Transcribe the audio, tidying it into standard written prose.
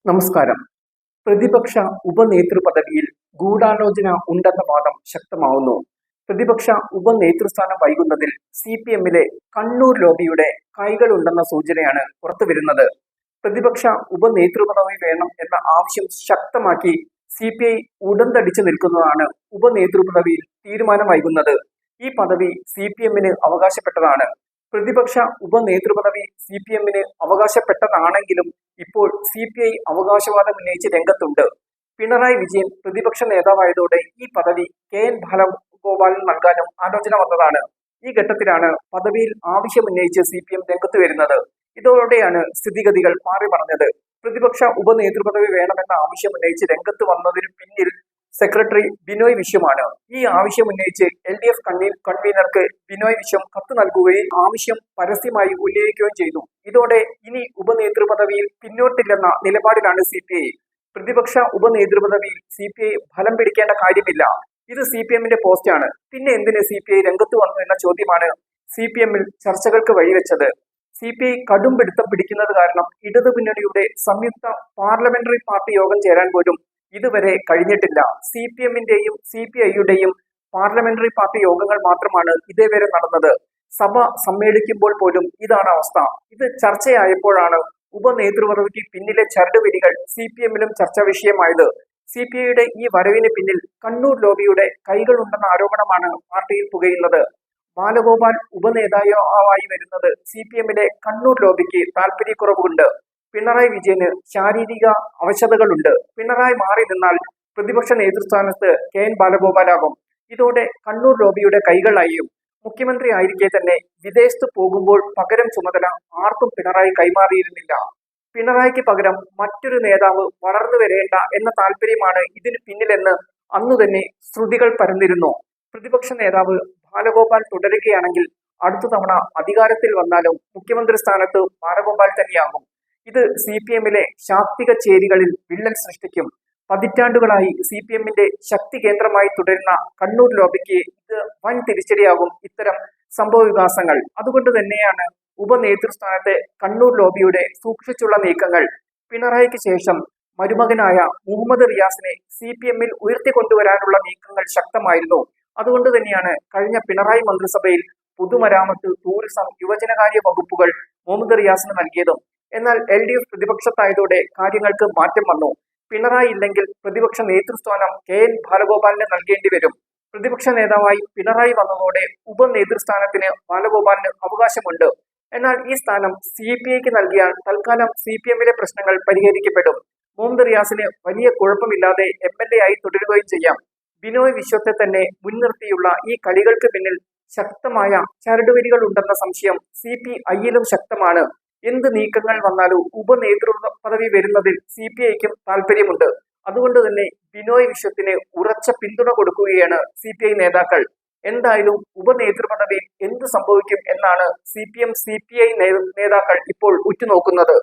നമസ്കാരം. പ്രതിപക്ഷ ഉപനേതൃപദവിയിൽ ഗൂഢാലോചന ഉണ്ടെന്ന വാദം ശക്തമാവുന്നു. പ്രതിപക്ഷ ഉപനേതൃസ്ഥാനം വൈകുന്നതിൽ CPM-ലെ കണ്ണൂർ ലോബിയുടെ കൈകളുണ്ടെന്ന സൂചനയാണ് പുറത്തുവരുന്നത്. പ്രതിപക്ഷ ഉപനേതൃപദവി വേണം എന്ന ആവശ്യം ശക്തമാക്കി CPI ഉടന്തടിച്ചു നിൽക്കുന്നതാണ് ഉപനേതൃപദവിയിൽ തീരുമാനം വൈകുന്നത്. ഈ പദവി CPM-ന് അവകാശപ്പെട്ടതാണ്. പ്രതിപക്ഷ ഉപനേതൃപദവി CPM-ന് അവകാശപ്പെട്ടതാണെങ്കിലും ഇപ്പോൾ CPI അവകാശവാദം ഉന്നയിച്ച് രംഗത്തുണ്ട്. പിണറായി വിജയൻ പ്രതിപക്ഷ നേതാവായതോടെ ഈ പദവി KN ബാലഗോപാലിന് നൽകാനും ആലോചന വന്നതാണ്. ഈ ഘട്ടത്തിലാണ് പദവിയിൽ ആവശ്യമുന്നയിച്ച് CPM രംഗത്ത് വരുന്നത്. ഇതോടെയാണ് സ്ഥിതിഗതികൾ മാറി മറിഞ്ഞത്. പ്രതിപക്ഷ ഉപനേതൃപദവി വേണമെന്ന ആവശ്യം ഉന്നയിച്ച് രംഗത്ത് വന്നതിന് പിന്നിൽ സെക്രട്ടറി ബിനോയ് വിശ്വമാണ്. ഈ ആവശ്യം ഉന്നയിച്ച് LDF കൺവീനർക്ക് ബിനോയ് വിശ്വം കത്ത് നൽകുകയും ആവശ്യം പരസ്യമായി ഉന്നയിക്കുകയും ചെയ്തു. ഇതോടെ ഇനി ഉപനേതൃപദവിയിൽ പിന്നോട്ടില്ലെന്ന നിലപാടിലാണ് CPI. പ്രതിപക്ഷ ഉപനേതൃപദവിയിൽ CPI ഫലം പിടിക്കേണ്ട കാര്യമില്ല. ഇത് CPM-ന്റെ പോസ്റ്റാണ്. പിന്നെ എന്തിന് CPI രംഗത്ത് വന്നു എന്ന ചോദ്യമാണ് CPM-ൽ ചർച്ചകൾക്ക് വഴിവെച്ചത്. CPI കടും പിടുത്തം പിടിക്കുന്നത് കാരണം ഇടതു മുന്നണിയുടെ സംയുക്ത പാർലമെന്ററി പാർട്ടി യോഗം ചേരാൻ പോലും ഇതുവരെ കഴിഞ്ഞിട്ടില്ല. CPM-ന്റെയും CPI-യുടെയും പാർലമെന്ററി പാർട്ടി യോഗങ്ങൾ മാത്രമാണ് ഇതേവരെ നടന്നത്. സഭ സമ്മേളിക്കുമ്പോൾ പോലും ഇതാണ് അവസ്ഥ. ഇത് ചർച്ചയായപ്പോഴാണ് ഉപനേതൃപദവിക്ക് പിന്നിലെ ചരടുവലികൾ CPM-ലും ചർച്ചാ വിഷയമായത്. CPI-യുടെ ഈ വരവിന് പിന്നിൽ കണ്ണൂർ ലോബിയുടെ കൈകളുണ്ടെന്ന ആരോപണമാണ് പാർട്ടിയിൽ പുകയുന്നത്. ബാലഗോപാൽ ഉപനേതാവായി വരുന്നത് CPM-ലെ കണ്ണൂർ ലോബിക്ക് താല്പര്യക്കുറവുണ്ട്. പിണറായി വിജയന് ശാരീരിക അവശതകളുണ്ട്. പിണറായി മാറി നിന്നാൽ പ്രതിപക്ഷ നേതൃസ്ഥാനത്ത് KN ബാലഗോപാലാകും. ഇതോടെ കണ്ണൂർ ലോബിയുടെ കൈകളായും. മുഖ്യമന്ത്രി ആയിരിക്കെ തന്നെ വിദേശത്ത് പോകുമ്പോൾ പകരം ചുമതല ആർക്കും പിണറായി കൈമാറിയിരുന്നില്ല. പിണറായിക്ക് പകരം മറ്റൊരു നേതാവ് വളർന്നു വരേണ്ട എന്ന താല്പര്യമാണ് ഇതിന് പിന്നിലെന്ന് അന്നു തന്നെ ശ്രുതികൾ പരന്നിരുന്നു. പ്രതിപക്ഷ നേതാവ് ബാലഗോപാൽ തുടരുകയാണെങ്കിൽ അടുത്ത തവണ അധികാരത്തിൽ വന്നാലും മുഖ്യമന്ത്രി സ്ഥാനത്ത് ബാലഗോപാൽ തന്നെയാകും. ഇത് CPM-ലെ ശാക്തിക ചേരികളിൽ വിള്ളൽ സൃഷ്ടിക്കും. പതിറ്റാണ്ടുകളായി CPM-ന്റെ ശക്തി കേന്ദ്രമായി തുടരുന്ന കണ്ണൂർ ലോബിക്ക് ഇത് വൻ തിരിച്ചടിയാകും ഇത്തരം സംഭവ വികാസങ്ങൾ. അതുകൊണ്ട് തന്നെയാണ് ഉപനേതൃസ്ഥാനത്തെ കണ്ണൂർ ലോബിയുടെ സൂക്ഷിച്ചുള്ള നീക്കങ്ങൾ. പിണറായിക്ക് ശേഷം മരുമകനായ മുഹമ്മദ് റിയാസിനെ CPM-ൽ ഉയർത്തിക്കൊണ്ടുവരാനുള്ള നീക്കങ്ങൾ ശക്തമായിരുന്നു. അതുകൊണ്ട് തന്നെയാണ് കഴിഞ്ഞ പിണറായി മന്ത്രിസഭയിൽ പൊതുമരാമത്ത്, ടൂറിസം, യുവജനകാര്യ വകുപ്പുകൾ മുഹമ്മദ് റിയാസിന് നൽകിയതും. എന്നാൽ LDF പ്രതിപക്ഷത്തായതോടെ കാര്യങ്ങൾക്ക് മാറ്റം വന്നു. പിണറായി ഇല്ലെങ്കിൽ പ്രതിപക്ഷ നേതൃസ്ഥാനം KN ബാലഗോപാലിന് നൽകേണ്ടി വരും. പ്രതിപക്ഷ നേതാവായി പിണറായി വന്നതോടെ ഉപനേതൃസ്ഥാനത്തിന് ബാലഗോപാലിന് അവകാശമുണ്ട്. എന്നാൽ ഈ സ്ഥാനം CPI-ക്ക് നൽകിയാൽ തൽക്കാലം CPM-ലെ പ്രശ്നങ്ങൾ പരിഹരിക്കപ്പെടും. മുഹമ്മദ് റിയാസിന് വലിയ കുഴപ്പമില്ലാതെ MLA ആയി തുടരുകയും ചെയ്യാം. ബിനോയ് വിശ്വത്തെ തന്നെ മുൻനിർത്തിയുള്ള ഈ കളികൾക്ക് പിന്നിൽ ശക്തമായ ചരടുവലികൾ ഉണ്ടെന്ന സംശയം CPI-യിലും ശക്തമാണ്. എന്ത് നീക്കങ്ങൾ വന്നാലും ഉപനേതൃത്വ പദവി വരുന്നതിൽ CPI-ക്കും താല്പര്യമുണ്ട്. അതുകൊണ്ട് തന്നെ ബിനോയ് വിശ്വത്തിന് ഉറച്ച പിന്തുണ കൊടുക്കുകയാണ് CPI നേതാക്കൾ. എന്തായാലും ഉപനേതൃപദവിയിൽ എന്ത് സംഭവിക്കും എന്നാണ് CPM CPI നേതാക്കൾ ഇപ്പോൾ ഉറ്റുനോക്കുന്നത്.